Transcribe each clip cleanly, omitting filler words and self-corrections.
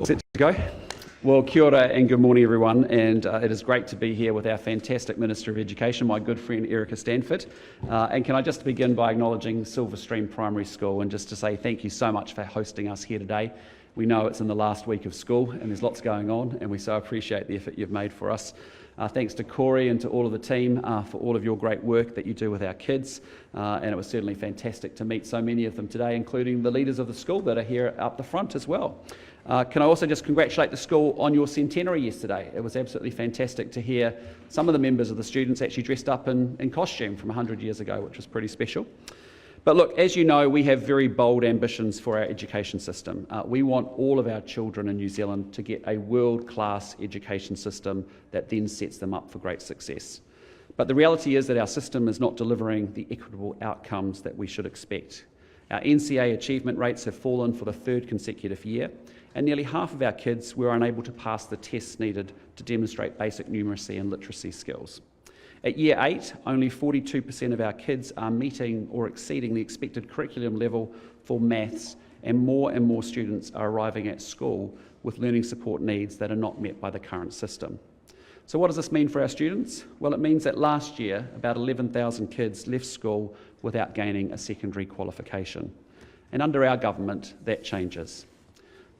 Set to go. Well, kia ora and good morning, everyone. And it is great to be here with our fantastic Minister of Education, my good friend Erica Stanford. And can I just begin by acknowledging Silverstream Primary School and just to say thank you so much for hosting us here today. We know it's in the last week of school and there's lots going on, and we so appreciate the effort you've made for us. Thanks to Corey and to all of the team for all of your great work that you do with our kids. And it was certainly fantastic to meet so many of them today, including the leaders of the school that are here up the front as well. Can I also just congratulate the school on your centenary yesterday? It was absolutely fantastic to hear some of the members of the students actually dressed up in costume from 100 years ago, which was pretty special. But look, as you know, we have very bold ambitions for our education system. We want all of our children in New Zealand to get a world-class education system that then sets them up for great success. But the reality is that our system is not delivering the equitable outcomes that we should expect. Our NCA achievement rates have fallen for the third consecutive year, and nearly half of our kids were unable to pass the tests needed to demonstrate basic numeracy and literacy skills. At Year 8, only 42% of our kids are meeting or exceeding the expected curriculum level for maths, and more students are arriving at school with learning support needs that are not met by the current system. So what does this mean for our students? Well, it means that last year, about 11,000 kids left school without gaining a secondary qualification. And under our government, that changes.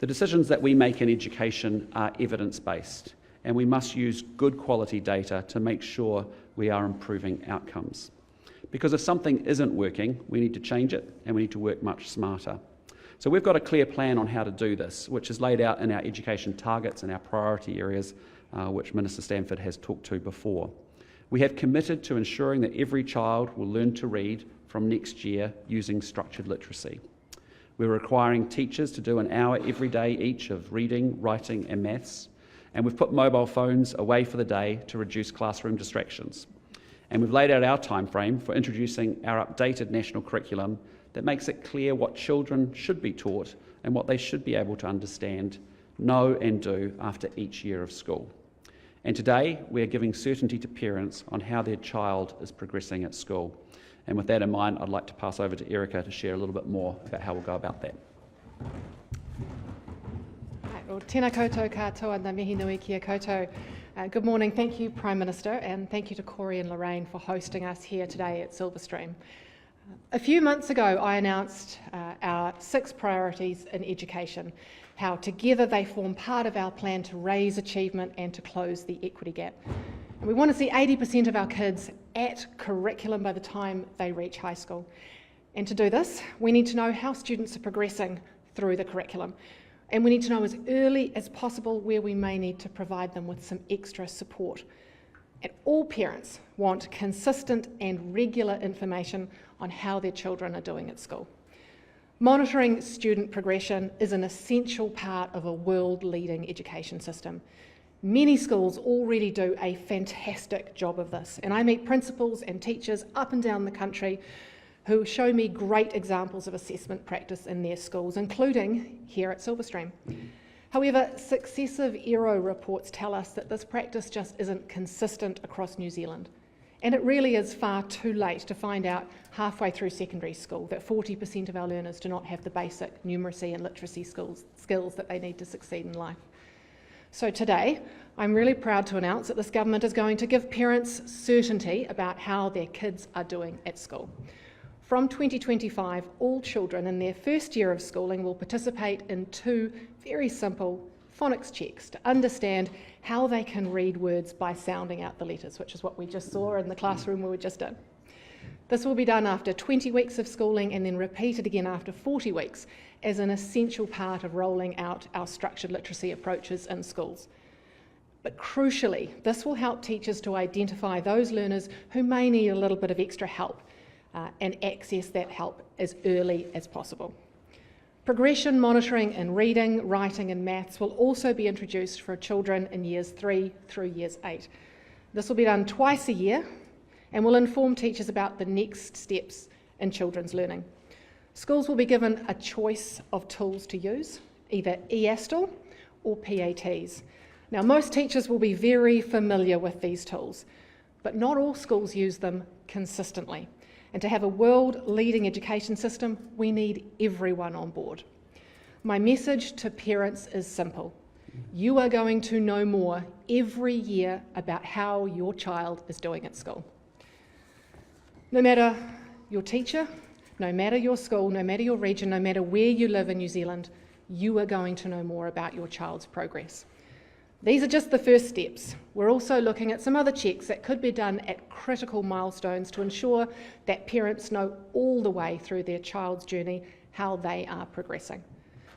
The decisions that we make in education are evidence-based, and we must use good quality data to make sure we are improving outcomes. Because if something isn't working, we need to change it, and we need to work much smarter. So we've got a clear plan on how to do this, which is laid out in our education targets and our priority areas, which Minister Stanford has talked to before. We have committed to ensuring that every child will learn to read from next year using structured literacy. We're requiring teachers to do an hour every day each of reading, writing and maths, and we've put mobile phones away for the day to reduce classroom distractions. And we've laid out our timeframe for introducing our updated national curriculum that makes it clear what children should be taught and what they should be able to understand, know and do after each year of school. And today, we are giving certainty to parents on how their child is progressing at school. And with that in mind, I'd like to pass over to Erica to share a little bit more about how we'll go about that. Well, tēnā koutou katoa, ngā mihi nui kia koutou. Good morning. Thank you, Prime Minister, and thank you to Corey and Lorraine for hosting us here today at Silverstream. A few months ago, I announced our 6 priorities in education, how together they form part of our plan to raise achievement and to close the equity gap. And we want to see 80% of our kids at curriculum by the time they reach high school. And to do this, we need to know how students are progressing through the curriculum. And we need to know as early as possible where we may need to provide them with some extra support. And all parents want consistent and regular information on how their children are doing at school. Monitoring student progression is an essential part of a world-leading education system. Many schools already do a fantastic job of this, and I meet principals and teachers up and down the country who show me great examples of assessment practice in their schools, including here at Silverstream. However, successive ERO reports tell us that this practice just isn't consistent across New Zealand. And it really is far too late to find out halfway through secondary school that 40% of our learners do not have the basic numeracy and literacy skills that they need to succeed in life. So today, I'm really proud to announce that this government is going to give parents certainty about how their kids are doing at school. From 2025, all children in their first year of schooling will participate in 2 very simple phonics checks to understand how they can read words by sounding out the letters, which is what we just saw in the classroom we were just in. This will be done after 20 weeks of schooling and then repeated again after 40 weeks as an essential part of rolling out our structured literacy approaches in schools. But crucially, this will help teachers to identify those learners who may need a little bit of extra help and access that help as early as possible. Progression monitoring in reading, writing and maths will also be introduced for children in years 3 through years 8. This will be done twice a year and will inform teachers about the next steps in children's learning. Schools will be given a choice of tools to use, either eASTL or PATs. Now, most teachers will be very familiar with these tools, but not all schools use them consistently. And to have a world-leading education system, we need everyone on board. My message to parents is simple. You are going to know more every year about how your child is doing at school. No matter your teacher, no matter your school, no matter your region, no matter where you live in New Zealand, you are going to know more about your child's progress. These are just the first steps. We're also looking at some other checks that could be done at critical milestones to ensure that parents know all the way through their child's journey how they are progressing.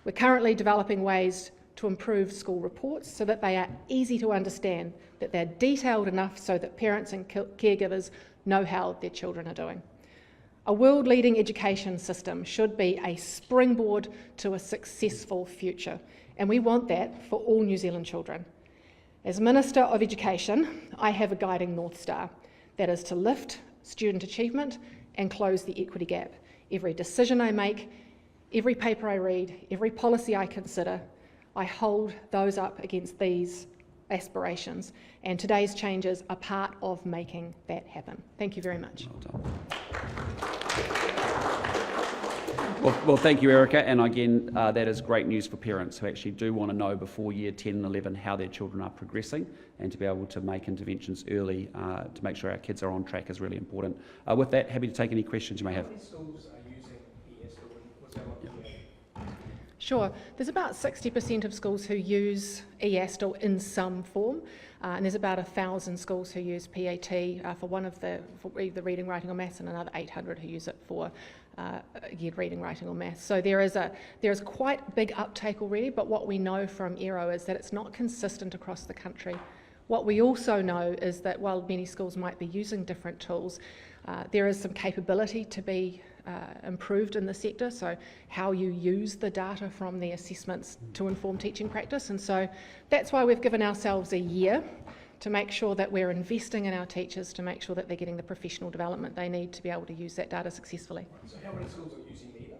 We're currently developing ways to improve school reports so that they are easy to understand, that they're detailed enough so that parents and caregivers know how their children are doing. A world-leading education system should be a springboard to a successful future, and we want that for all New Zealand children. As Minister of Education, I have a guiding North Star, that is to lift student achievement and close the equity gap. Every decision I make, every paper I read, every policy I consider, I hold those up against these aspirations, and today's changes are part of making that happen. Thank you very much. Well done. Well, thank you, Erica, and again, that is great news for parents who actually do want to know before year 10 and 11 how their children are progressing, and to be able to make interventions early to make sure our kids are on track is really important. With that, happy to take any questions you may have. How many schools are using ESL? Was that what Sure. There's about 60% of schools who use EASTL in some form, and there's about 1,000 schools who use PAT for either reading, writing or maths, and another 800 who use it for again, reading, writing or maths. So there is quite big uptake already, but what we know from ERO is that it's not consistent across the country. What we also know is that while many schools might be using different tools, there is some capability to be improved in the sector, so how you use the data from the assessments to inform teaching practice. And so that's why we've given ourselves a year to make sure that we're investing in our teachers, to make sure that they're getting the professional development they need to be able to use that data successfully. So how many schools are using either,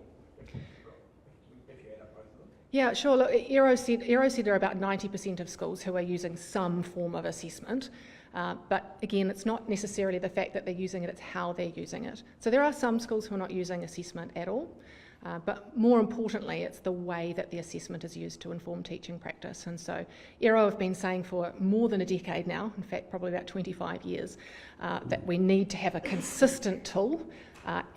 if you add up both of them? Yeah, sure. Look, ERO said there are about 90% of schools who are using some form of assessment. But again, it's not necessarily the fact that they're using it, it's how they're using it. So there are some schools who are not using assessment at all, but more importantly, it's the way that the assessment is used to inform teaching practice. And so ERO have been saying for more than a decade now, in fact probably about 25 years, that we need to have a consistent tool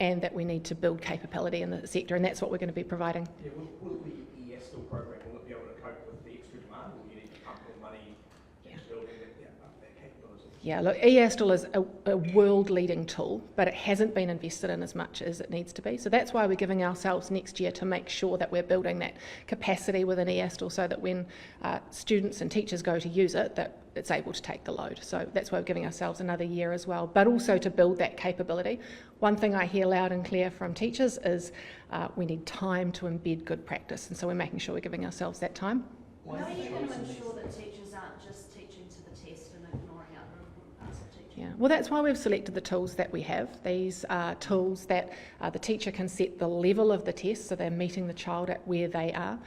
and that we need to build capability in the sector, and that's what we're going to be providing. Yeah, will the ESL program, will it be able to cope with the extra demand, or do you need to pump more money into building that capability? Yeah, look, EASTL is a world-leading tool, but it hasn't been invested in as much as it needs to be. So that's why we're giving ourselves next year to make sure that we're building that capacity within EASTL so that when students and teachers go to use it, that it's able to take the load. So that's why we're giving ourselves another year as well, but also to build that capability. One thing I hear loud and clear from teachers is we need time to embed good practice, and so we're making sure we're giving ourselves that time. How are you going to ensure that teachers aren't just teaching to the test and ignoring other important parts of teaching? Yeah, well, that's why we've selected the tools that we have. These are tools that the teacher can set the level of the test, so they're meeting the child at where they are.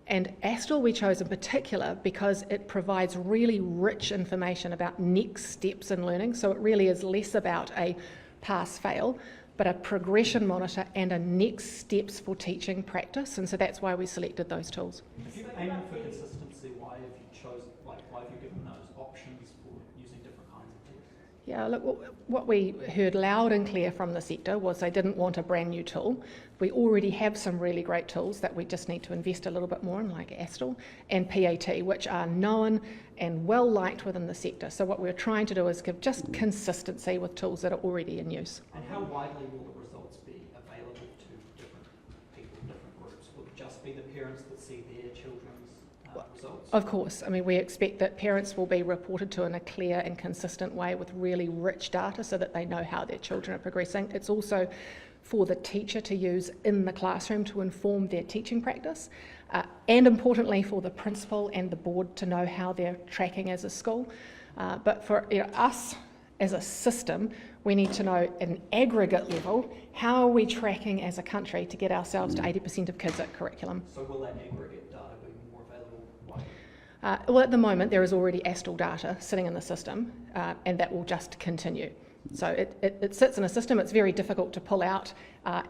And ASTL we chose in particular because it provides really rich information about next steps in learning, so it really is less about a pass-fail, but a progression monitor and a next steps for teaching practice, and so that's why we selected those tools. If you're aiming for consistency, why have you given those options for using different kinds of tests? Yeah, look, what we heard loud and clear from the sector was they didn't want a brand new tool. We already have some really great tools that we just need to invest a little bit more in, like ASTL and PAT, which are known and well liked within the sector. So what we're trying to do is give just consistency with tools that are already in use. And how widely will the results be available to different people, different groups? Will it just be the parents that see their children's results? Of course. I mean, we expect that parents will be reported to in a clear and consistent way with really rich data so that they know how their children are progressing. It's also for the teacher to use in the classroom to inform their teaching practice, and importantly for the principal and the board to know how they're tracking as a school. But for us as a system, we need to know at an aggregate level, how are we tracking as a country to get ourselves to 80% of kids at curriculum. So will that aggregate data be more available widely? Well, at the moment there is already ASTL data sitting in the system, and that will just continue. So it sits in a system. It's very difficult to pull out,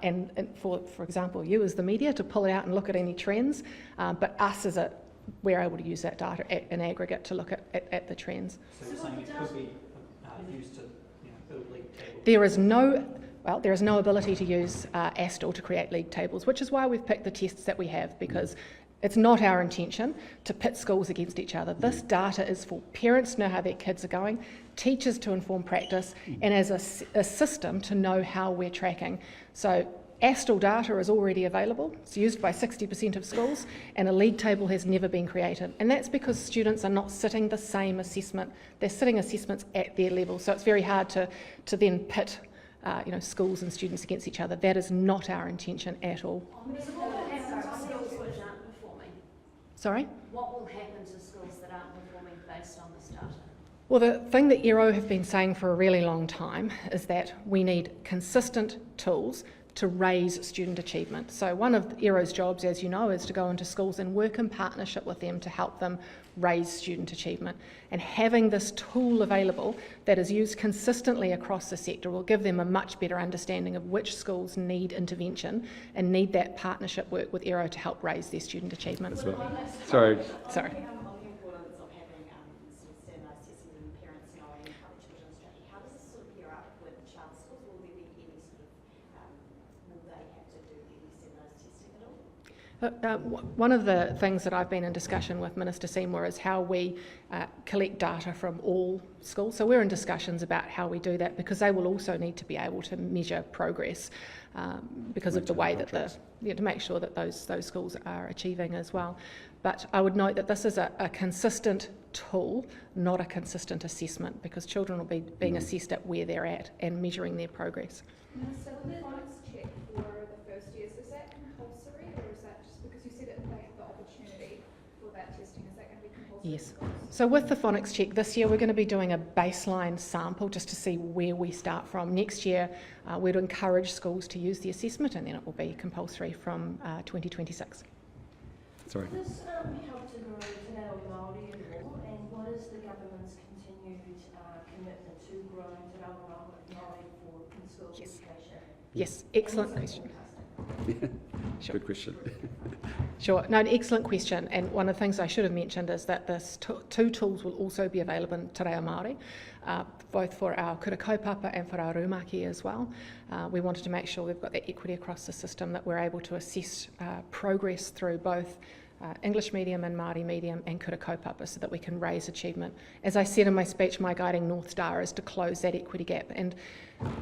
and for example, you as the media, to pull it out and look at any trends, but us we're able to use that data in aggregate to look at the trends. So you're saying it could be used to build league tables? There is no ability to use ASTL to create league tables, which is why we've picked the tests that we have, because it's not our intention to pit schools against each other. This data is for parents to know how their kids are going, teachers to inform practice, and as a system to know how we're tracking. So ASTL data is already available. It's used by 60% of schools, and a league table has never been created. And that's because students are not sitting the same assessment. They're sitting assessments at their level. So it's very hard to then pit schools and students against each other. That is not our intention at all. Sorry? What will happen to schools that aren't performing based on this data? Well, the thing that ERO have been saying for a really long time is that we need consistent tools to raise student achievement. So one of ERO's jobs, as you know, is to go into schools and work in partnership with them to help them raise student achievement. And having this tool available that is used consistently across the sector will give them a much better understanding of which schools need intervention and need that partnership work with ERO to help raise their student achievement. Sorry. One of the things that I've been in discussion with Minister Seymour is how we collect data from all schools. So we're in discussions about how we do that, because they will also need to be able to measure progress because of the way that to make sure that those schools are achieving as well. But I would note that this is a consistent tool, not a consistent assessment, because children will be being assessed at where they're at and measuring their progress. So the phonics check for the first years, is that compulsory, or is that just because you said that they have the opportunity for that testing, is that going to be compulsory? Yes. So with the phonics check this year, we're going to be doing a baseline sample just to see where we start from. Next year, we'd encourage schools to use the assessment, and then it will be compulsory from 2026. Sorry. Does this help to grow Te Reo Māori more, and what is the government's continued commitment to growing Te Reo Māori in school education? Yes, excellent question. Sure. Good question. Sure, no, an excellent question, and one of the things I should have mentioned is that this two tools will also be available in Te Reo Māori, both for our kura kaupapa and for our rumaki as well. We wanted to make sure we've got that equity across the system, that we're able to assess progress through both English medium and Māori medium and kura kaupapa, so that we can raise achievement. As I said in my speech, my guiding North Star is to close that equity gap, and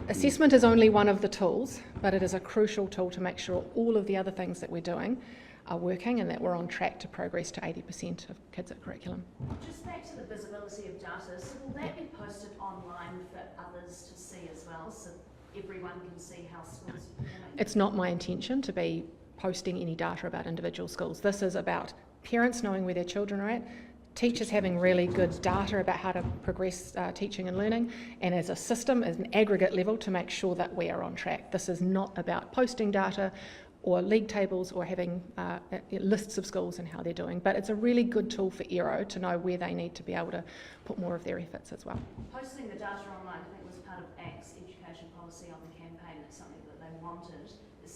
assessment is only one of the tools, but it is a crucial tool to make sure all of the other things that we're doing are working and that we're on track to progress to 80% of kids at curriculum. Just back to the visibility of data, so will that be posted online for others to see as well, so everyone can see how schools are performing? It's not my intention to be posting any data about individual schools. This is about parents knowing where their children are at, teachers having really good data about how to progress teaching and learning, and as a system, as an aggregate level, to make sure that we are on track. This is not about posting data or league tables or having lists of schools and how they're doing, but it's a really good tool for ERO to know where they need to be able to put more of their efforts as well. Posting the data online, I think, was part of ACT's education policy on the campaign. It's something that they wanted. Is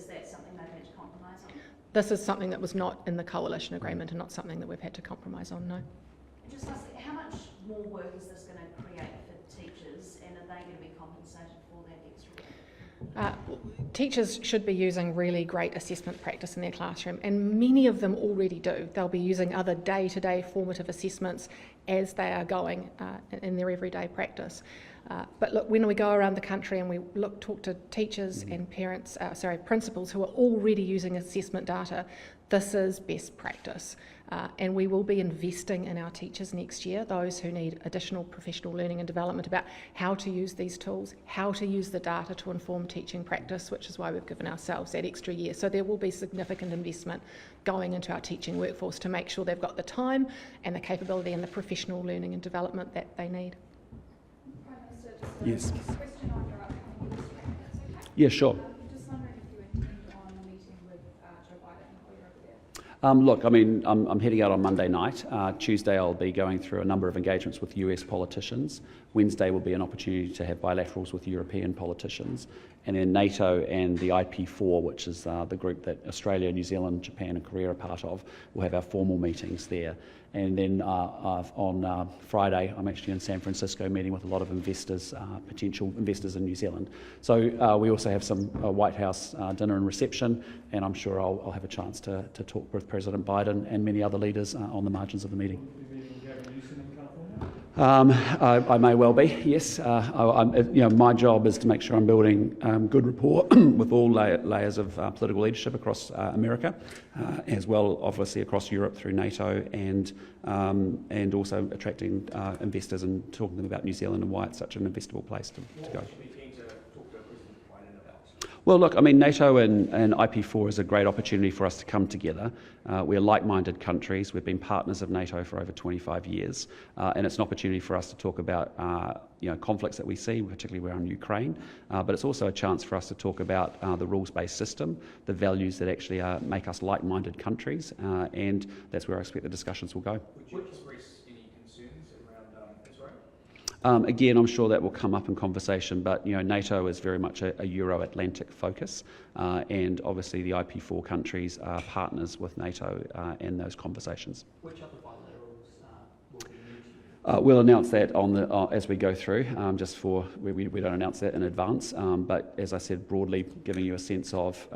that something they've had to compromise on? This is something that was not in the coalition agreement and not something that we've had to compromise on, no. Just lastly, how much more work is this going to create for teachers, and are they going to be compensated for that extra work? Teachers should be using really great assessment practice in their classroom, and many of them already do. They'll be using other day-to-day formative assessments as they are going in their everyday practice. But look, when we go around the country and we talk to teachers and principals who are already using assessment data, this is best practice. And we will be investing in our teachers next year, those who need additional professional learning and development about how to use these tools, how to use the data to inform teaching practice, which is why we've given ourselves that extra year. So there will be significant investment going into our teaching workforce to make sure they've got the time and the capability and the professional learning and development that they need. Prime Minister, Yes. a question on your upcoming ministry, if that's okay? Yeah, sure. Just wondering if you intend on meeting with Joe Biden while you're over there. Look, I mean, I'm heading out on Monday night. Tuesday I'll be going through a number of engagements with US politicians. Wednesday will be an opportunity to have bilaterals with European politicians. And then NATO and the IP4, which is the group that Australia, New Zealand, Japan and Korea are part of, will have our formal meetings there. And then on Friday, I'm actually in San Francisco meeting with a lot of investors, potential investors in New Zealand. So we also have some White House dinner and reception, and I'm sure I'll have a chance to talk with President Biden and many other leaders on the margins of the meeting. I may well be, yes. My job is to make sure I'm building good rapport with all layers of political leadership across America, as well obviously across Europe through NATO, and also attracting investors and talking to them about New Zealand and why it's such an investable place to go. Well, look, I mean, NATO and IP4 is a great opportunity for us to come together. We're like-minded countries. We've been partners of NATO for over 25 years, and it's an opportunity for us to talk about conflicts that we see, particularly around Ukraine, but it's also a chance for us to talk about the rules-based system, the values that actually make us like-minded countries, and that's where I expect the discussions will go. Would you express any concerns around Israel? Again, I'm sure that will come up in conversation, but NATO is very much a Euro-Atlantic focus, and obviously the IP4 countries are partners with NATO in those conversations. Which other bilaterals will be new to you? We'll announce that as we go through. We don't announce that in advance, but as I said, broadly giving you a sense of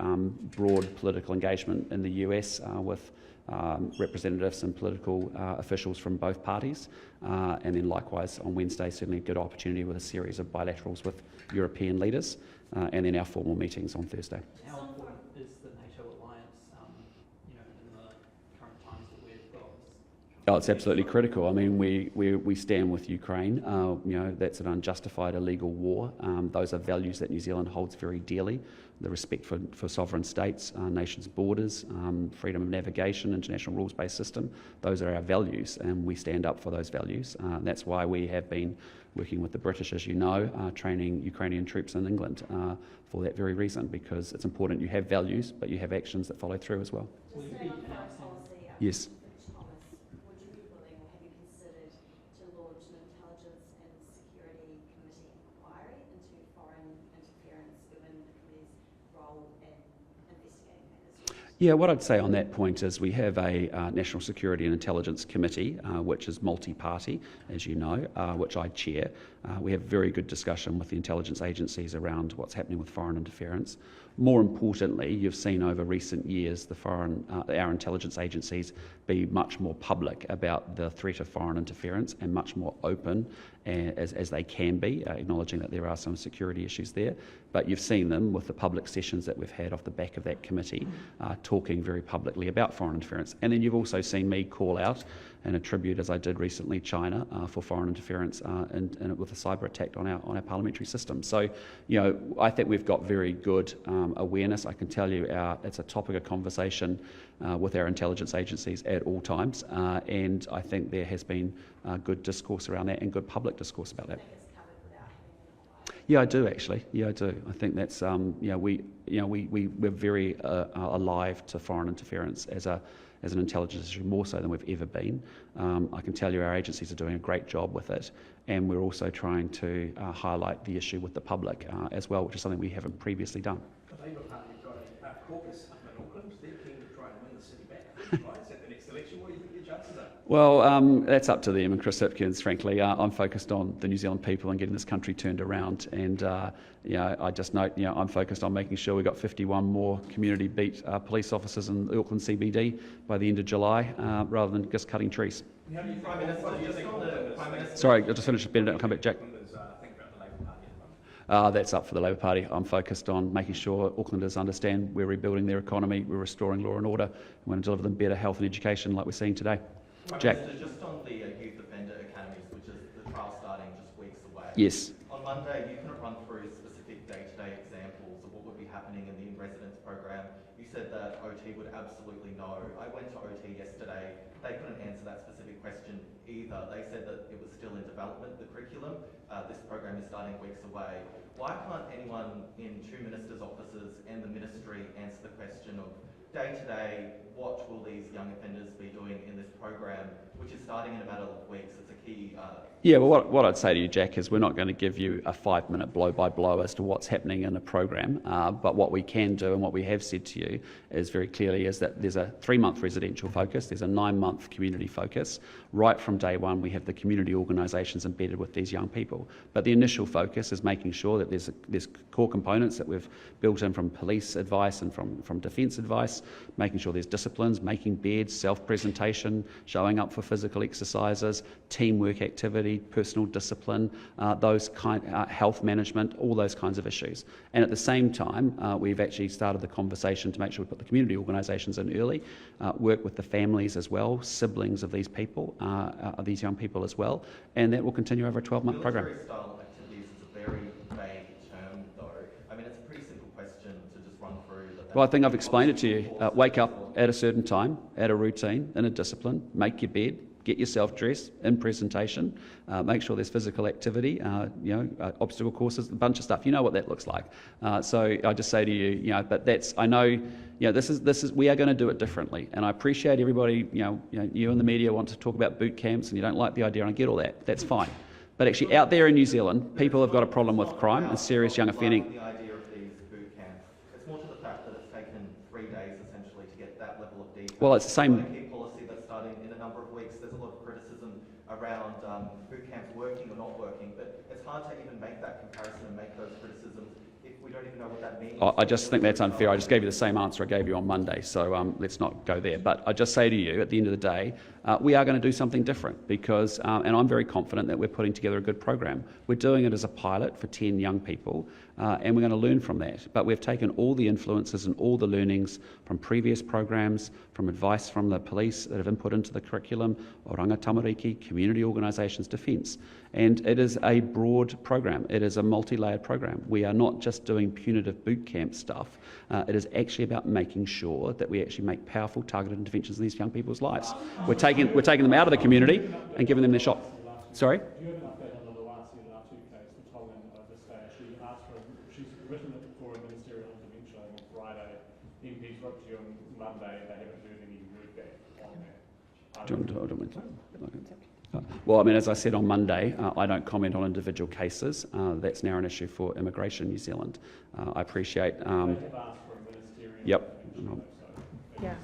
broad political engagement in the US with representatives and political officials from both parties, and then likewise on Wednesday, certainly a good opportunity with a series of bilaterals with European leaders, and then our formal meetings on Thursday. How important is the NATO alliance, in the current times that we've got? Oh, it's absolutely critical. I mean, we stand with Ukraine. That's an unjustified illegal war. Those are values that New Zealand holds very dearly. The respect for sovereign states, nations' borders, freedom of navigation, international rules-based system. Those are our values, and we stand up for those values. That's why we have been working with the British, as you know, training Ukrainian troops in England for that very reason, because it's important you have values, but you have actions that follow through as well. Will you be announcing? Yes. Would you be willing, or have you considered, to launch an Intelligence and Security Committee inquiry into foreign interference, given the committee's role in investigating that? Yeah, what I'd say on that point is we have a National Security and Intelligence Committee, which is multi-party, as you know, which I chair. We have very good discussion with the intelligence agencies around what's happening with foreign interference. More importantly, you've seen over recent years our intelligence agencies be much more public about the threat of foreign interference and much more open as they can be, acknowledging that there are some security issues there. But you've seen them with the public sessions that we've had off the back of that committee, talking very publicly about foreign interference. And then you've also seen me call out and attribute, as I did recently, China for foreign interference and with a cyber attack on our parliamentary system. So, I think we've got very good awareness. I can tell you it's a topic of conversation with our intelligence agencies at all times, and I think there has been good discourse around that and good public discourse about that. Yeah, I do actually. Yeah, I do. I think that's we're very alive to foreign interference as an intelligence issue, more so than we've ever been. I can tell you our agencies are doing a great job with it, and we're also trying to highlight the issue with the public as well, which is something we haven't previously done. The Labour Party have got a caucus up in Auckland. They're keen to try and win the city back. Right? At the next election, what do you think their chances are? Well, that's up to them and Chris Hipkins, frankly. I'm focused on the New Zealand people and getting this country turned around. And, I just note, I'm focused on making sure we've got 51 more community beat police officers in the Auckland CBD by the end of July, rather than just cutting trees. How do you think the Prime Minister? Sorry, I'll just finish Bennett, I'll come back, Jack. Think about the Labour Party at the moment? That's up for the Labour Party. I'm focused on making sure Aucklanders understand we're rebuilding their economy, we're restoring law and order, and we're going to deliver them better health and education like we're seeing today. Jack. Just on the youth offender academies, which is the trial starting just weeks away. Yes. On Monday, you can run through specific day-to-day examples of what would be happening in the in-residence program. You said that OT would absolutely know. I went to OT yesterday. They couldn't answer that specific question either. They said that it was still in development, the curriculum. This program is starting weeks away. Why can't anyone in two ministers' offices and the ministry answer the question of day to day, what will these young offenders be doing in this program, which is starting in a matter of weeks? It's a key. Yeah, well, what I'd say to you, Jack, is we're not going to give you a 5-minute blow-by-blow as to what's happening in a program, but what we can do and what we have said to you is very clearly is that there's a 3-month residential focus, there's a 9-month community focus. Right from day one, we have the community organisations embedded with these young people. But the initial focus is making sure that there's core components that we've built in from police advice and from defence advice, making sure there's disciplines, making beds, self-presentation, showing up for physical exercises, teamwork activity, personal discipline, health management, all those kinds of issues. And at the same time, we've actually started the conversation to make sure we put the community organisations in early, work with the families as well, siblings of these people, of these young people as well, and that will continue over a 12-month program. Military style activities is a very vague term, though. I mean, it's a pretty simple question to just run through. Well, I think I've explained it to you. Wake up at a certain time, at a routine, in a discipline, make your bed, get yourself dressed in presentation, make sure there's physical activity, obstacle courses, a bunch of stuff. You know what that looks like. So I just say to you, but that's, I know, this is we are going to do it differently. And I appreciate everybody, you and the media want to talk about boot camps and you don't like the idea, and I get all that. That's fine. But actually out there in New Zealand, people have got a problem with crime and serious young offending. The idea of these boot camps, it's more to the fact that it's taken 3 days essentially to get that level of detail. Well, it's the same. Policy that's starting in a number of weeks. There's a lot of criticism around boot camps working or not working, but it's hard to even make that comparison and make those criticisms if we don't even know what that means. I just think that's unfair. I just gave you the same answer I gave you on Monday, so let's not go there. But I just say to you, at the end of the day, we are going to do something different because, and I'm very confident that we're putting together a good program. We're doing it as a pilot for 10 young people, and we're going to learn from that. But we've taken all the influences and all the learnings from previous programs, from advice from the police that have input into the curriculum, oranga tamariki, community organisations, defence. And it is a broad program. It is a multi-layered program. We are not just doing punitive boot camp stuff. It is actually about making sure that we actually make powerful, targeted interventions in these young people's lives. We're taking them out of the community and giving them their shot. Sorry? Do you have an update on the Lawasi Latu case for Tongan overstay? She's written it for a ministerial intervention on Friday. The MPs wrote to you on Monday. They haven't heard any word back on that. Do you want to Well, I mean, as I said on Monday, I don't comment on individual cases. That's now an issue for Immigration New Zealand. I appreciate... They have asked for a ministerial intervention. Yeah.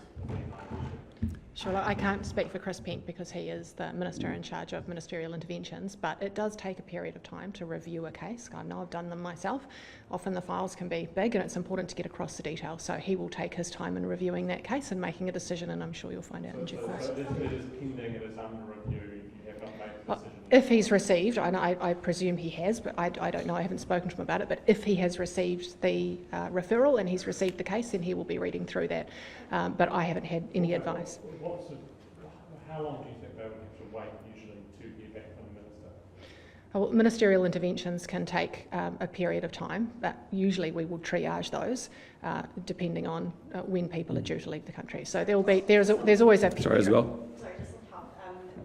Sure, I can't speak for Chris Pent because he is the Minister in charge of ministerial interventions, but it does take a period of time to review a case. I know I've done them myself. Often the files can be big and it's important to get across the detail, so he will take his time in reviewing that case and making a decision, and I'm sure you'll find out in due course. So it is pending, it is under review, you have not made the decision? If he's received, I presume he has, but I don't know, I haven't spoken to him about it, but if he has received the referral and he's received the case, then he will be reading through that, but I haven't had any advice. How long do you think they would have to wait usually to hear back from the minister? Well, ministerial interventions can take a period of time, but usually we will triage those depending on when people are due to leave the country. So there's always a... Sorry as well. Sorry, just to help.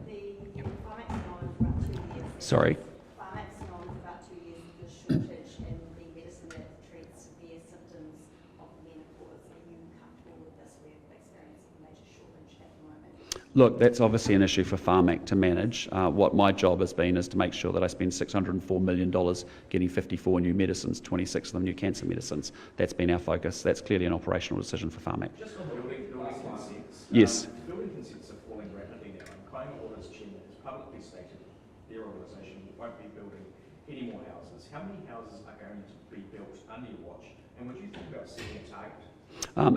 The phonics known for about 2 years. Sorry. Phonics known for about 2 years of the shortage in the medicine that treats severe symptoms of menopause. Are you comfortable with this? We're experiencing a major shortage at the moment. Look, that's obviously an issue for Pharmac to manage. What my job has been is to make sure that I spend $604 million getting 54 new medicines, 26 of them new cancer medicines. That's been our focus. That's clearly an operational decision for Pharmac. Just on building consents. Yes. Building consents are falling rapidly now, and Climate Audit's chairman has publicly stated their organisation won't be building any more houses. How many houses are going to be built under your watch, and would you think about setting a target?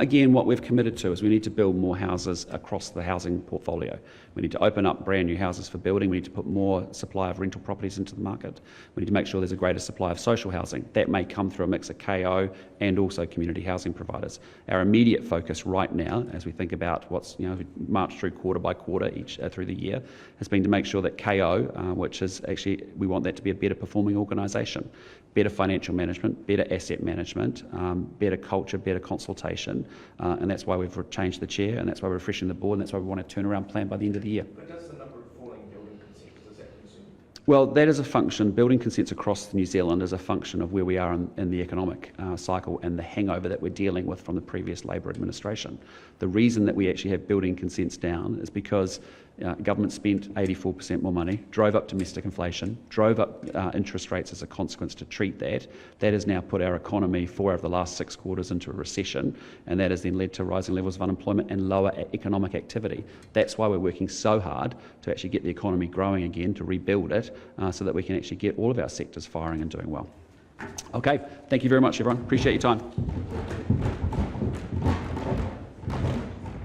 Again, what we've committed to is we need to build more houses across the housing portfolio. We need to open up brand new houses for building. We need to put more supply of rental properties into the market. We need to make sure there's a greater supply of social housing. That may come through a mix of KO and also community housing providers. Our immediate focus right now, as we think about what's march through quarter by quarter each through the year, has been to make sure that KO, which is actually, we want that to be a better performing organisation, better financial management, better asset management, better culture, better consultation, and that's why we've changed the chair, and that's why we're refreshing the board, and that's why we want a turnaround plan by the end of the year. But does the number of falling building consents, does that concern Well, that is a function, building consents across New Zealand is a function of where we are in the economic cycle and the hangover that we're dealing with from the previous Labor administration. The reason that we actually have building consents down is because government spent 84% more money, drove up domestic inflation, drove up interest rates as a consequence to treat that. That has now put our economy 4 out of the last 6 quarters into a recession, and that has then led to rising levels of unemployment and lower economic activity. That's why we're working so hard to actually get the economy growing again, to rebuild it, so that we can actually get all of our sectors firing and doing well. Okay, thank you very much, everyone. Appreciate your time.